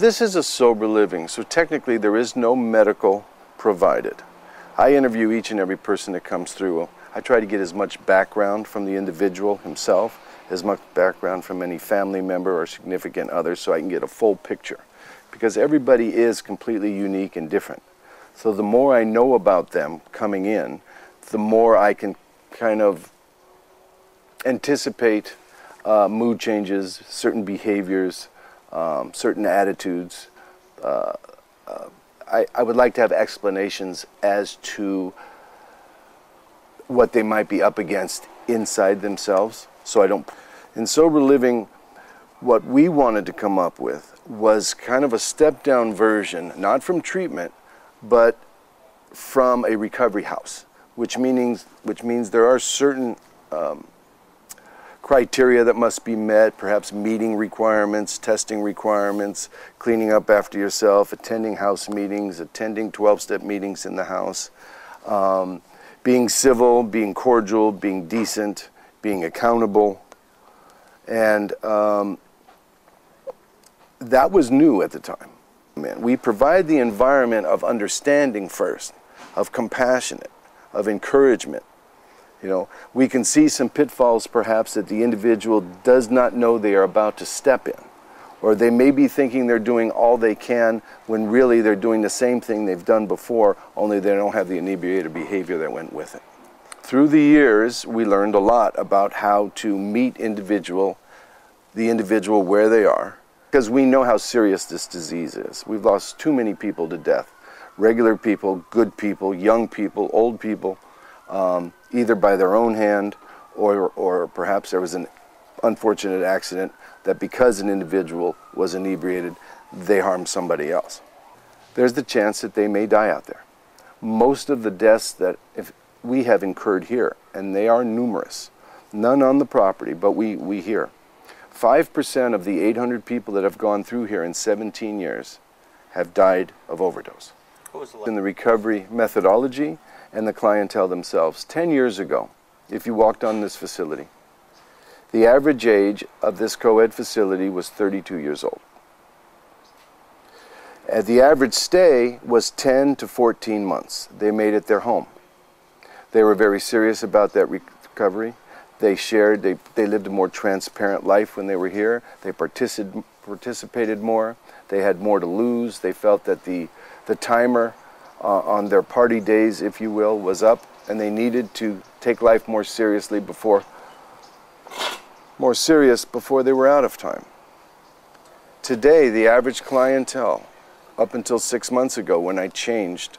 This is a sober living, so technically there is no medical provided. I interview each and every person that comes through. I try to get as much background from the individual himself, as much background from any family member or significant other, so I can get a full picture. Because everybody is completely unique and different. So the more I know about them coming in, the more I can kind of anticipate mood changes, certain behaviors, certain attitudes. I would like to have explanations as to what they might be up against inside themselves. So I don't. In sober living, what we wanted to come up with was kind of a step-down version, not from treatment, but from a recovery house, which means there are certain criteria that must be met, perhaps meeting requirements, testing requirements, cleaning up after yourself, attending house meetings, attending 12-step meetings in the house, being civil, being cordial, being decent, being accountable. And that was new at the time. We provide the environment of understanding first, of compassionate, of encouragement. You know, we can see some pitfalls perhaps that the individual does not know they are about to step in. Or they may be thinking they're doing all they can when really they're doing the same thing they've done before, only they don't have the inebriated behavior that went with it. Through the years, we learned a lot about how to meet the individual where they are, because we know how serious this disease is. We've lost too many people to death. Regular people, good people, young people, old people, either by their own hand or perhaps there was an unfortunate accident that because an individual was inebriated, they harmed somebody else. There's the chance that they may die out there. Most of the deaths that we have incurred here, and they are numerous, none on the property, but we hear. 5% of the 800 people that have gone through here in 17 years have died of overdose. In the recovery methodology and the clientele themselves. 10 years ago, if you walked on this facility, the average age of this co-ed facility was 32 years old. The average stay was 10 to 14 months. They made it their home. They were very serious about that recovery. They shared, they lived a more transparent life when they were here. They participated more. They had more to lose. They felt that the timer on their party days, if you will, was up, and they needed to take life more seriously before they were out of time. Today, the average clientele, up until 6 months ago when I changed,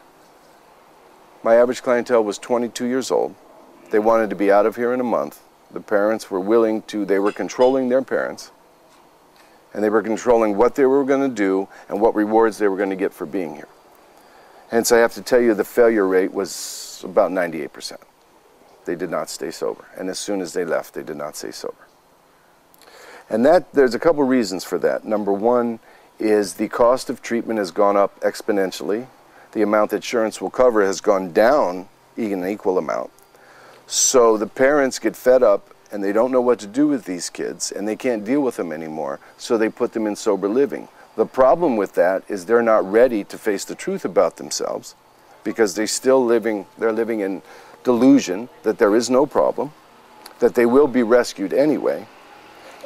my average clientele was 22 years old. They wanted to be out of here in a month. The parents were willing to, they were controlling their parents, and they were controlling what they were going to do and what rewards they were going to get for being here. Hence, I have to tell you the failure rate was about 98%. They did not stay sober, and as soon as they left, they did not stay sober. And there's a couple reasons for that. Number one is the cost of treatment has gone up exponentially. The amount that insurance will cover has gone down in an equal amount. So the parents get fed up and they don't know what to do with these kids and they can't deal with them anymore, so they put them in sober living. The problem with that is they're not ready to face the truth about themselves because they're living in delusion that there is no problem, that they will be rescued anyway,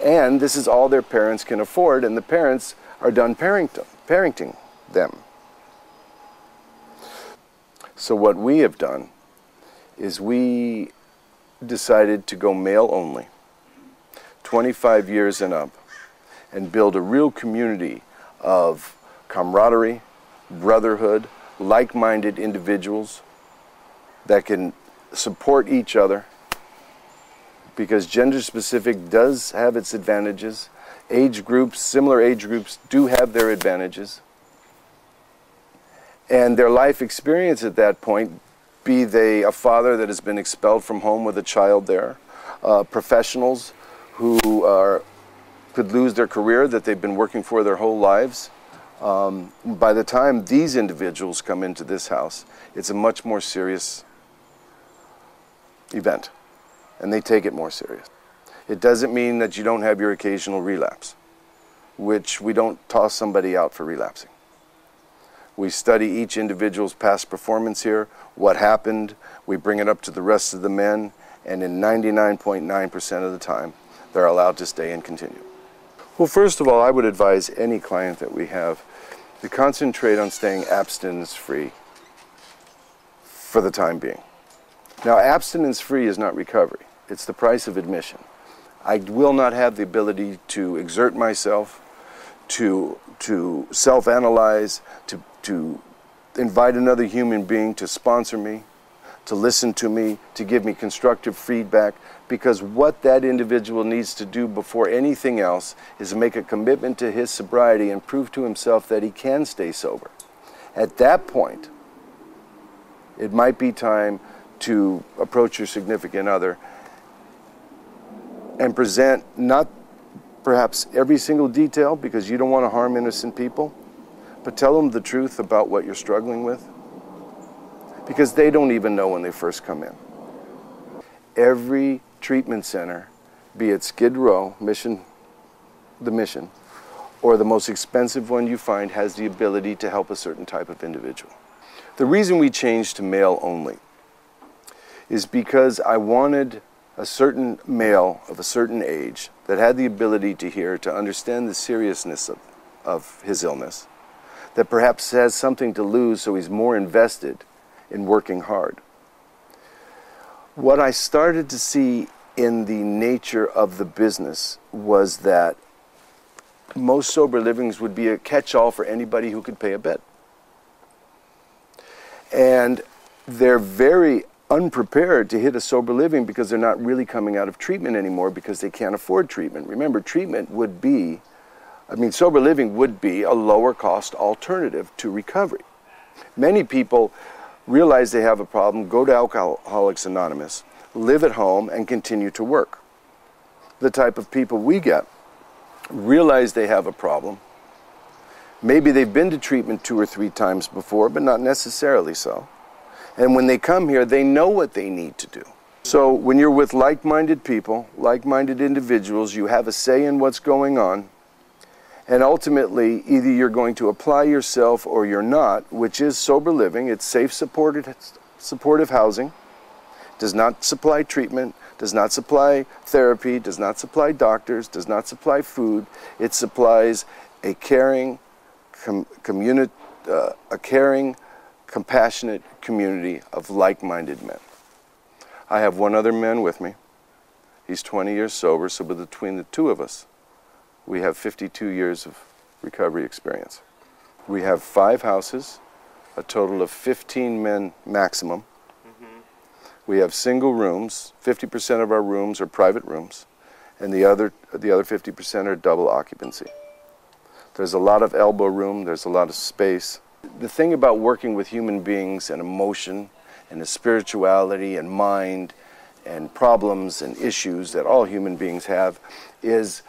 and this is all their parents can afford, and the parents are done parenting them. So what we have done is we decided to go male only, 25 years and up, and build a real community of camaraderie, brotherhood, like-minded individuals that can support each other, because gender-specific does have its advantages. Age groups, similar age groups, do have their advantages. And their life experience at that point, be they a father that has been expelled from home with a child there, professionals who could lose their career that they've been working for their whole lives. By the time these individuals come into this house, it's a much more serious event, and they take it more serious. It doesn't mean that you don't have your occasional relapse. which we don't toss somebody out for relapsing. We study each individual's past performance here, what happened, we bring it up to the rest of the men, and in 99.9% of the time, they're allowed to stay and continue. Well, first of all, I would advise any client that we have to concentrate on staying abstinence-free for the time being. Now, abstinence-free is not recovery. It's the price of admission. I will not have the ability to exert myself, to self-analyze, to invite another human being to sponsor me, to listen to me, to give me constructive feedback, because what that individual needs to do before anything else is make a commitment to his sobriety and prove to himself that he can stay sober. At that point, it might be time to approach your significant other and present not perhaps every single detail, because you don't want to harm innocent people, but tell them the truth about what you're struggling with, because they don't even know when they first come in. Every treatment center, be it Skid Row, the Mission, or the most expensive one you find, has the ability to help a certain type of individual. The reason we changed to male only is because I wanted a certain male of a certain age that had the ability to hear, to understand the seriousness of his illness, that perhaps has something to lose, so he's more invested in working hard. What I started to see in the nature of the business was that most sober livings would be a catch-all for anybody who could pay a bed. And they're very unprepared to hit a sober living because they're not really coming out of treatment anymore because they can't afford treatment. Remember, treatment would be, sober living would be a lower cost alternative to recovery. Many people realize they have a problem, go to Alcoholics Anonymous, live at home, and continue to work. The type of people we get realize they have a problem. Maybe they've been to treatment 2 or 3 times before, but not necessarily so. And when they come here, they know what they need to do. So when you're with like-minded people, like-minded individuals, you have a say in what's going on. And ultimately, either you're going to apply yourself or you're not, which is sober living. It's safe, supportive housing, does not supply treatment, does not supply therapy, does not supply doctors, does not supply food. It supplies a caring, compassionate community of like-minded men. I have one other man with me. He's 20 years sober, so between the two of us, we have 52 years of recovery experience. We have 5 houses, a total of 15 men maximum. We have single rooms. 50% of our rooms are private rooms, and the other 50% are double occupancy. There's a lot of elbow room, there's a lot of space. The thing about working with human beings and emotion and the spirituality and mind and problems and issues that all human beings have is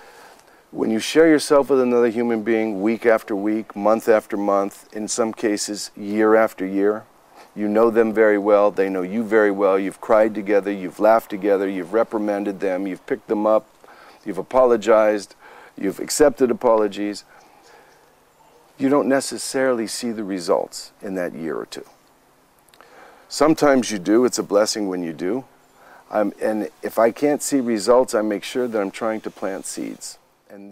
when you share yourself with another human being week after week, month after month, in some cases year after year, you know them very well, they know you very well, you've cried together, you've laughed together, you've reprimanded them, you've picked them up, you've apologized, you've accepted apologies. You don't necessarily see the results in that year or 2. Sometimes you do. It's a blessing when you do. And if I can't see results, I make sure that I'm trying to plant seeds. And